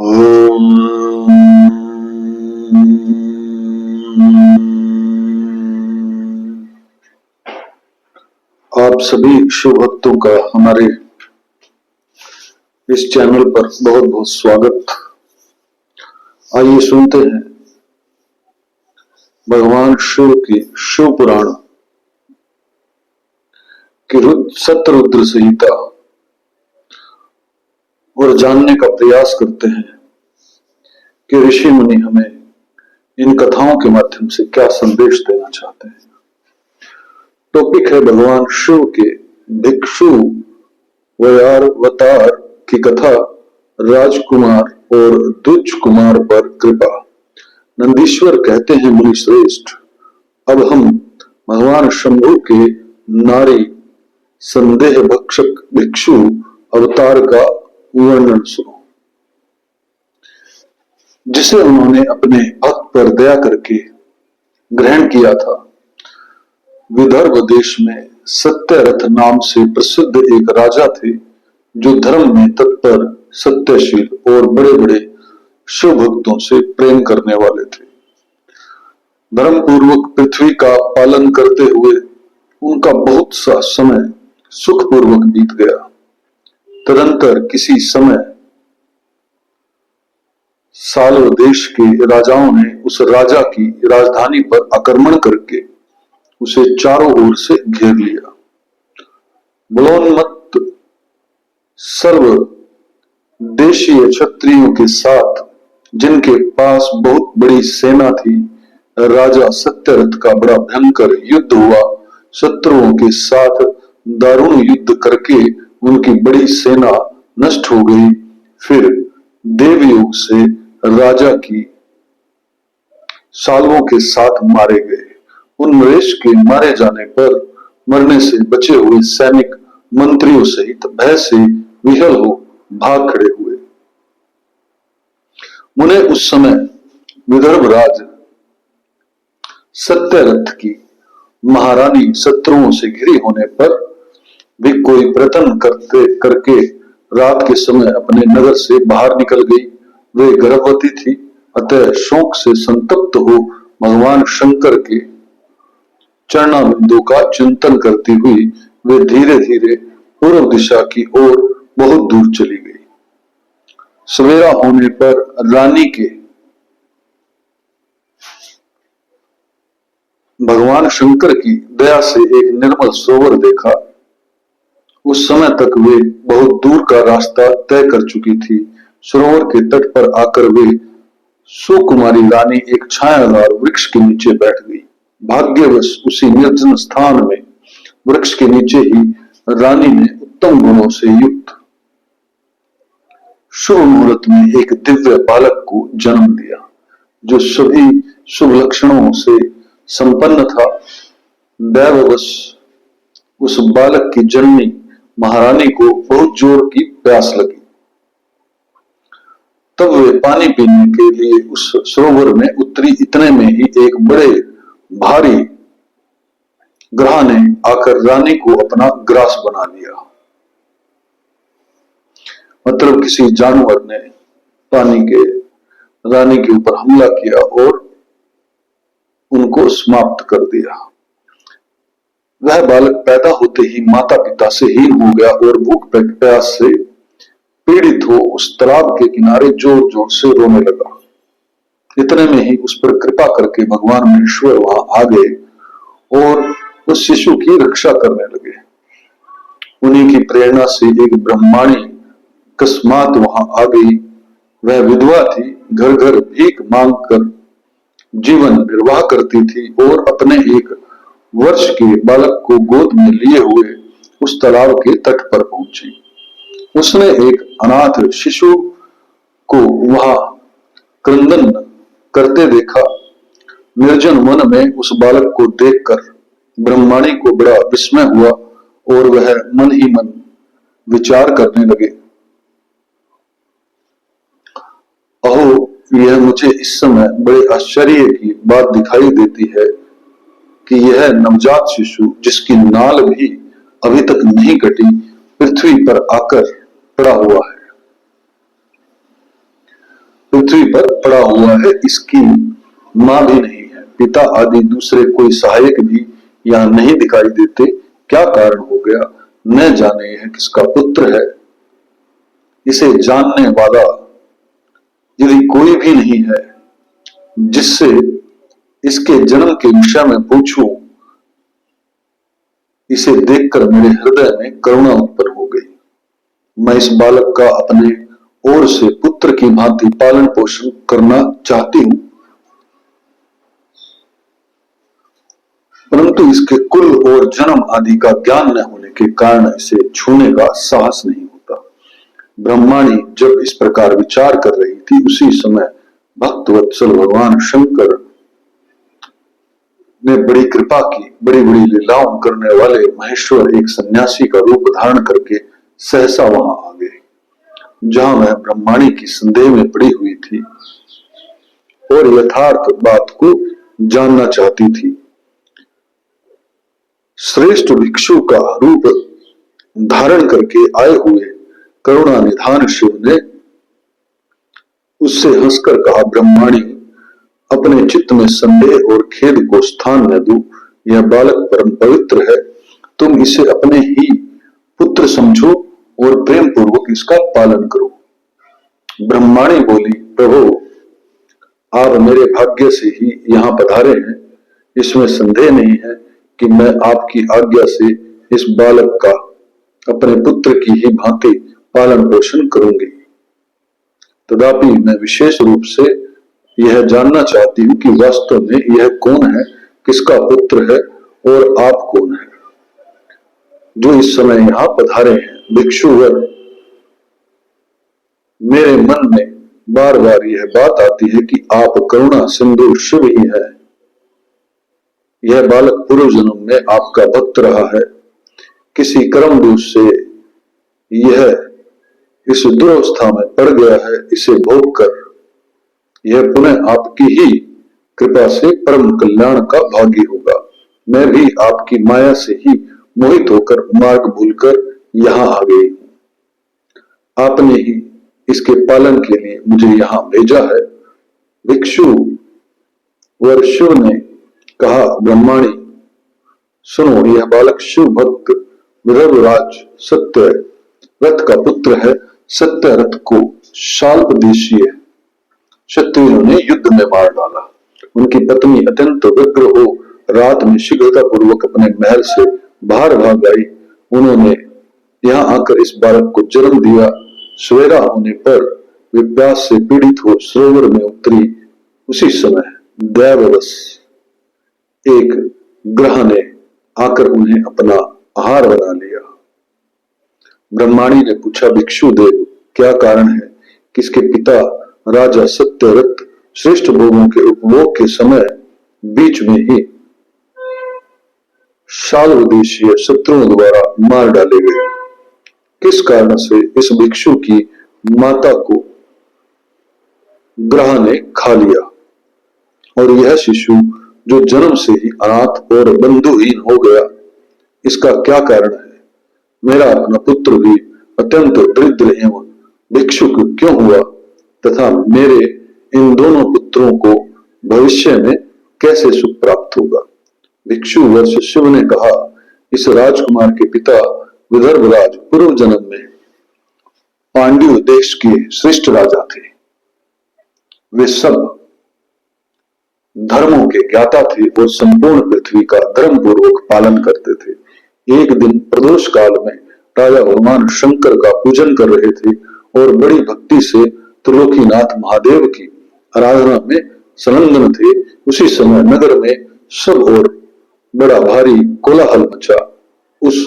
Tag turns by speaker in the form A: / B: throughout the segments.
A: ओम। आप सभी शिव भक्तों का हमारे इस चैनल पर बहुत बहुत स्वागत। आइए सुनते हैं भगवान शिव की शिव पुराण की सतरुद्र संहिता और जानने का प्रयास करते हैं कि ऋषि मुनि हमें इन कथाओं के माध्यम से क्या संदेश देना चाहते हैं। टॉपिक है भगवान शिव के भिक्षु वयावतार की कथा, राजकुमार और द्विज कुमार पर कृपा। नंदीश्वर कहते हैं, मुनि श्रेष्ठ, अब हम भगवान शंभु के नारी संदेह भक्षक भिक्षु अवतार का वर्णन सुनो, जिसे उन्होंने अपने भक्त पर दया करके ग्रहण किया था। विदर्भ देश में सत्यरथ नाम से प्रसिद्ध एक राजा थे, जो धर्म में तत्पर, सत्यशील और बड़े बड़े शिव भक्तों से प्रेम करने वाले थे। धर्म पूर्वक पृथ्वी का पालन करते हुए उनका बहुत सा समय सुखपूर्वक बीत गया। तदंतर किसी समय सालो देश के राजाओं ने उस राजा की राजधानी पर आक्रमण करके उसे चारों ओर से घेर लिया। बलोन्मत्त सर्व देशीय क्षत्रियों के साथ, जिनके पास बहुत बड़ी सेना थी, राजा सत्यरथ का बड़ा भयंकर युद्ध हुआ। शत्रुओं के साथ दारुण युद्ध करके उनकी बड़ी सेना नष्ट हो गई। फिर देवयोग से राजा की सालों के साथ मारे गए। उन नरेश के मारे जाने पर मरने से बचे हुए सैनिक मंत्रियों सहित भय से विहल हो भाग खड़े हुए। मुने उस समय विदर्भ राज सत्यरथ की महारानी शत्रुओं से घिरी होने पर भी कोई प्रयत्न करके रात के समय अपने नगर से बाहर निकल गई। वे गर्भवती थी, अतः शोक से संतप्त हो भगवान शंकर के चरणाबिंदु का चिंतन करती हुई वे धीरे धीरे पूर्व दिशा की ओर बहुत दूर चली गई। सवेरा होने पर रानी के भगवान शंकर की दया से एक निर्मल सरोवर देखा। उस समय तक वे बहुत दूर का रास्ता तय कर चुकी थी। सरोवर के तट पर आकर वे सुकुमारी रानी एक छायादार वृक्ष के नीचे बैठ गई। भाग्यवश उसी निर्जन स्थान में वृक्ष के नीचे ही रानी ने उत्तम गुणों से युक्त शुभ मुहूर्त में एक दिव्य बालक को जन्म दिया, जो सभी शुभ लक्षणों से संपन्न था। दैववश उस बालक की जननी महारानी को बहुत जोर की प्यास लगी। तब वे पानी पीने के लिए उस सरोवर में उतरी। इतने में ही एक बड़े भारी ग्रह ने आकर रानी को अपना ग्रास बना लिया। मतलब किसी जानवर ने रानी के ऊपर हमला किया और उनको समाप्त कर दिया। वह बालक पैदा होते ही माता पिता से हीन हो गया और भूख प्यास से पीड़ित हो उस तालाब के किनारे जोर जोर से रोने लगा। इतने में ही उस पर कृपा करके भगवान महेश्वर वहां आ गए और उस शिशु की रक्षा करने लगे। उन्हीं की प्रेरणा से एक ब्रह्माणी अकस्मात वहां आ गई। वह विधवा थी, घर घर भीख मांग कर जीवन निर्वाह करती थी और अपने 1 वर्ष के बालक को गोद में लिए हुए उस तालाब के तट पर पहुंची। उसने एक अनाथ शिशु को वहां क्रंदन करते देखा। निर्जन वन में उस बालक को देखकर ब्रह्माणी को बड़ा विस्मय हुआ और वह मन ही मन विचार करने लगे, अहो, यह मुझे इस समय बड़े आश्चर्य की बात दिखाई देती है कि यह नवजात शिशु, जिसकी नाल भी अभी तक नहीं कटी, पृथ्वी पर आकर पड़ा हुआ है। पृथ्वी पर पड़ा हुआ है, इसकी मां भी नहीं है, पिता आदि दूसरे कोई सहायक भी यहां नहीं दिखाई देते। क्या कारण हो गया, न जाने यह किसका पुत्र है। इसे जानने वाला यदि कोई भी नहीं है जिससे इसके जन्म के विषय में पूछूं, इसे देखकर मेरे हृदय में करुणा उत्पन्न हो गई। मैं इस बालक का अपने ओर से पुत्र की भांति पालन पोषण करना चाहती हूं, परंतु इसके कुल और जन्म आदि का ज्ञान न होने के कारण इसे छूने का साहस नहीं होता। ब्रह्माणी जब इस प्रकार विचार कर रही थी, उसी समय भक्त वत्सल भगवान शंकर ने बड़ी कृपा की। बड़ी बड़ी लीलाओं करने वाले महेश्वर एक सन्यासी का रूप धारण करके सहसा वहां आ गए, जहां वह ब्रह्माणी की संदेह में पड़ी हुई थी और यथार्थ बात को जानना चाहती थी। श्रेष्ठ भिक्षु का रूप धारण करके आए हुए करुणा निधान शिव ने उससे हंसकर कहा, ब्रह्माणी, अपने चित्त में संदेह और खेद को स्थान न दो। यह बालक परम पवित्र है, तुम इसे अपने ही पुत्र समझो और प्रेम पूर्वक इसका पालन करो। ब्रह्माणी बोली, प्रभु, आप मेरे भाग्य से ही यहाँ पधारे हैं, इसमें संदेह नहीं है कि मैं आपकी आज्ञा से इस बालक का अपने पुत्र की ही भांति पालन पोषण करूंगी। तथापि मैं विशेष रूप से यह जानना चाहती हूं कि वास्तव में यह कौन है, किसका पुत्र है और आप कौन है जो इस समय यहां पधारे हैं। भिक्षुवर, मेरे मन में बार बार यह बात आती है कि आप करुणा सिंधु शिव ही है। यह बालक पूर्व जन्म में आपका भक्त रहा है, किसी कर्म दोष से यह इस दुर्वस्था में पड़ गया है। इसे भोग कर यह पुनः आपकी ही कृपा से परम कल्याण का भागी होगा। मैं भी आपकी माया से ही मोहित होकर मार्ग भूलकर यहां आ गई हूं। आपने ही इसके पालन के लिए मुझे यहां भेजा है। भिक्षु वर शिव ने कहा, ब्रह्माणी, सुनो, यह बालक शिव भक्त विदर्भराज सत्य रथ का पुत्र है। सत्य रथ को शाल्प देशीय क्षत्रियों ने युद्ध में मार डाला। उनकी पत्नी अत्यंत व्यग्र हो रात में शीघ्रता पूर्वक अपने महल से बाहर भाग आई। उन्होंने यहाँ आकर इस बालक को जन्म दिया। सवेरा होने पर वे प्यास से पीड़ित हो सरोवर में उतरी। उसी समय दैववश एक ग्रह ने आकर उन्हें अपना आहार बना लिया। ब्रह्माणी ने पूछा, भिक्षु देव, क्या कारण है कि इसके पिता राजा सत्यव्रत श्रेष्ठ भोगों के उपभोग के समय बीच में ही शाल्वदेशीय शत्रुओं द्वारा मार डाले गए? किस कारण से इस भिक्षु की माता को ग्रह ने खा लिया और यह शिशु जो जन्म से ही अनाथ और बंधुहीन हो गया, इसका क्या कारण है? मेरा अपना पुत्र भी अत्यंत दरिद्र एवं भिक्षुक क्यों हुआ तथा मेरे इन दोनों पुत्रों को भविष्य में कैसे सुख प्राप्त होगा? भिक्षु वर्ष शिव ने कहा, इस राजकुमार के पिता विदर्भराज पूर्व जन्म में पांड्य देश के श्रेष्ठ राजा थे। वे सब धर्मों के ज्ञाता थे और संपूर्ण पृथ्वी का धर्म पूर्वक पालन करते थे। एक दिन प्रदोष काल में राजा भगवान शंकर का पूजन कर रहे थे और बड़ी भक्ति से त्रिलोकीनाथ महादेव की आराधना में संलग्न थे। उसी समय नगर में सब और बड़ा भारी कोलाहल मचा। उस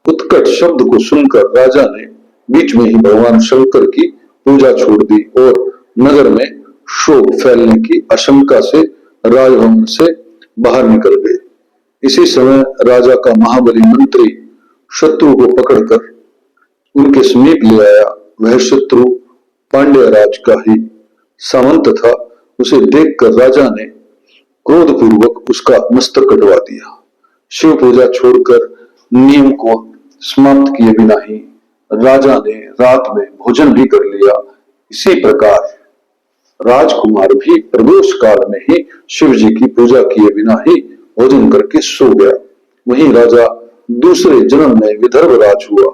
A: उत्कट शब्द को सुनकर राजा ने बीच में ही भगवान शंकर की पूजा छोड़ दी और नगर में शोक फैलने की आशंका से राजभवन से बाहर निकल गए। इसी समय राजा का महाबली मंत्री शत्रु को पकड़कर उनके समीप ले आया। वह शत्रु पांड्य राज का ही सामंत था। उसे देखकर राजा ने क्रोध पूर्वक उसका मस्तक कटवा दिया। शिव पूजा छोड़कर नियम को समाप्त किए बिना ही राजा ने रात में भोजन भी कर लिया। इसी प्रकार राजकुमार भी प्रदोष काल में ही शिव जी की पूजा किए बिना ही भोजन करके सो गया। वहीं राजा दूसरे जन्म में विदर्भ राज हुआ।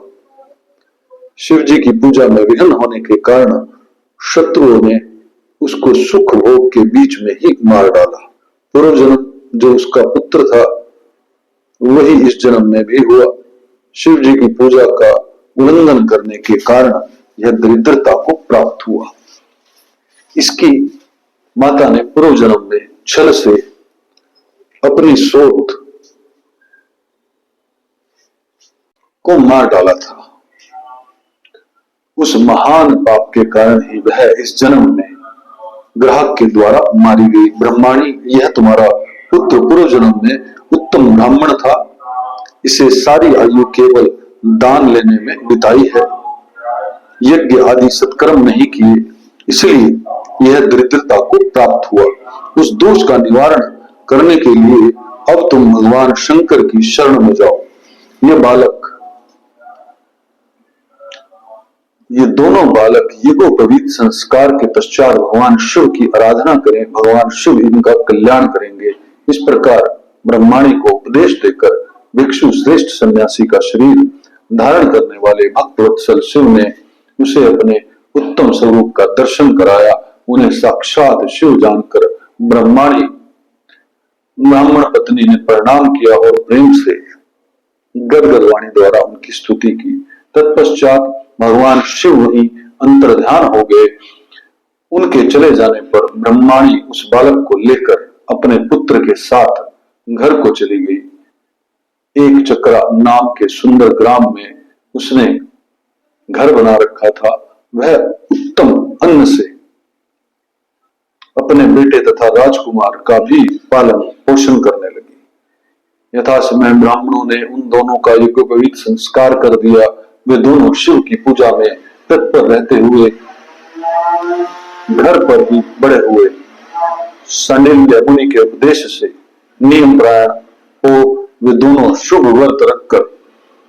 A: शिव जी की पूजा में विघ्न होने के कारण शत्रुओं ने उसको सुख भोग के बीच में ही मार डाला। पूर्व जन्म जो उसका पुत्र था वही इस जन्म में भी हुआ। शिव जी की पूजा का उल्लंघन करने के कारण यह दरिद्रता को प्राप्त हुआ। इसकी माता ने पूर्व जन्म में छल से अपनी सोत को मार डाला था। उस महान पाप के कारण ही वह इस जन्म में ग्राहक के द्वारा मारी गई। ब्रह्माणी, यह तुम्हारा पुत्र पूर्व जन्म में उत्तम ब्राह्मण था। इसे सारी आयु केवल दान लेने में बिताई है, यज्ञ आदि सत्कर्म नहीं किए, इसलिए यह दरिद्रता को प्राप्त हुआ। उस दोष का निवारण करने के लिए अब तुम भगवान शंकर की शरण में जाओ। ये दोनों बालक यज्ञोपवीत संस्कार के पश्चात भगवान शिव की आराधना करें, भगवान शिव इनका कल्याण करेंगे। इस प्रकार ब्रह्माणी को उपदेश देकर भिक्षु श्रेष्ठ सन्यासी का शरीर धारण करने वाले भक्तवत्सल शिव ने उसे अपने उत्तम स्वरूप का दर्शन कराया। उन्हें साक्षात शिव जानकर ब्रह्माणी ब्राह्मण पत्नी ने प्रणाम किया और प्रेम से गदगद वाणी द्वारा उनकी स्तुति की। तत्पश्चात भगवान शिव वहीं अंतर्ध्यान हो गए। उनके चले जाने पर ब्रह्माणी उस बालक को लेकर अपने पुत्र के साथ घर को चली गई। एक चक्रा नाम के सुंदर ग्राम में उसने घर बना रखा था। वह उत्तम अन्न से अपने बेटे तथा राजकुमार का भी पालन पोषण करने लगी। यथा समय ब्राह्मणों ने उन दोनों का यज्ञोपवीत संस्कार कर दिया। वे दोनों शिव की पूजा में तत्पर रहते हुए घर पर ही बड़े हुए। सांडिल्य मुनि के उपदेश से नियम परायण हो वे दोनों शुभ व्रत रखकर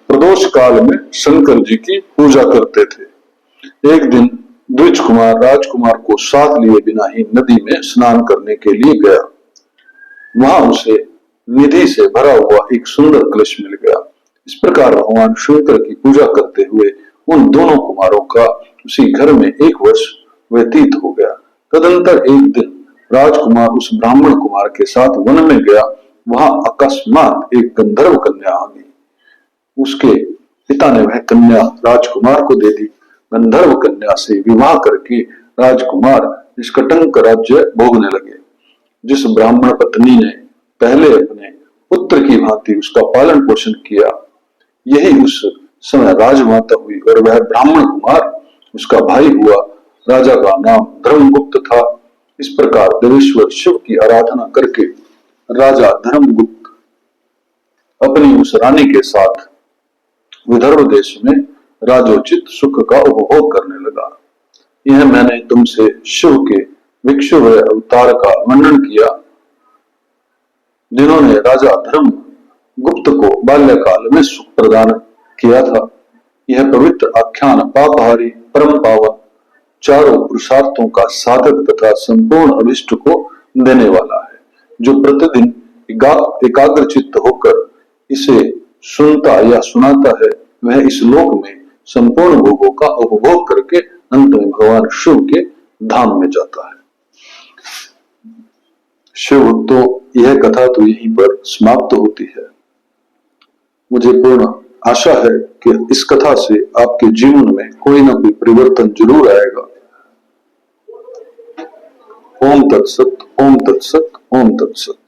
A: प्रदोष काल में शंकर जी की पूजा करते थे। एक दिन द्विज कुमार राजकुमार को साथ लिए बिना ही नदी में स्नान करने के लिए गया। वहां उसे निधि से भरा हुआ एक सुंदर कलश मिल गया। इस प्रकार भगवान शंकर की पूजा करते हुए उन दोनों कुमारों का उसी घर में 1 वर्ष व्यतीत हो गया। तदंतर एक दिन राजकुमार उस ब्राह्मण कुमार के साथ वन में गया। वहां अकस्मात एक गंधर्व कन्या आ गई। उसके पिता ने वह कन्या राजकुमार को दे दी। गंधर्व कन्या से विवाह करके राजकुमार निष्कटंक राज्य भोगने लगे। जिस ब्राह्मण पत्नी ने पहले अपने पुत्र की भांति उसका पालन पोषण किया, यही उस समय राजमाता हुई और वह ब्राह्मण कुमार उसका भाई हुआ। राजा का नाम धर्मगुप्त था। इस प्रकार देवेश्वर शिव की आराधना करके राजा धर्मगुप्त अपनी उस रानी के साथ विदर्भ देश में राजोचित सुख का उपभोग करने लगा। यह मैंने तुमसे शिव के भिक्षु अवतार का वर्णन किया, जिन्होंने राजा धर्मगुप्त को बाल्यकाल में सुख प्रदान किया था। यह पवित्र आख्यान पापहारी परम पावन चारों पुरुषार्थों का साधक तथा संपूर्ण अभिष्ट को देने वाला है। जो प्रतिदिन एकाग्रचित्त होकर इसे सुनता या सुनाता है, वह इस लोक में संपूर्ण भोगों का उपभोग करके अंत में भगवान शिव के धाम में जाता है। शिव तो यह कथा तो यहीं पर समाप्त होती है। मुझे पूर्ण आशा है कि इस कथा से आपके जीवन में कोई ना कोई परिवर्तन जरूर आएगा। ओम तत्सत, ओम तत्सत, ओम तत्सत।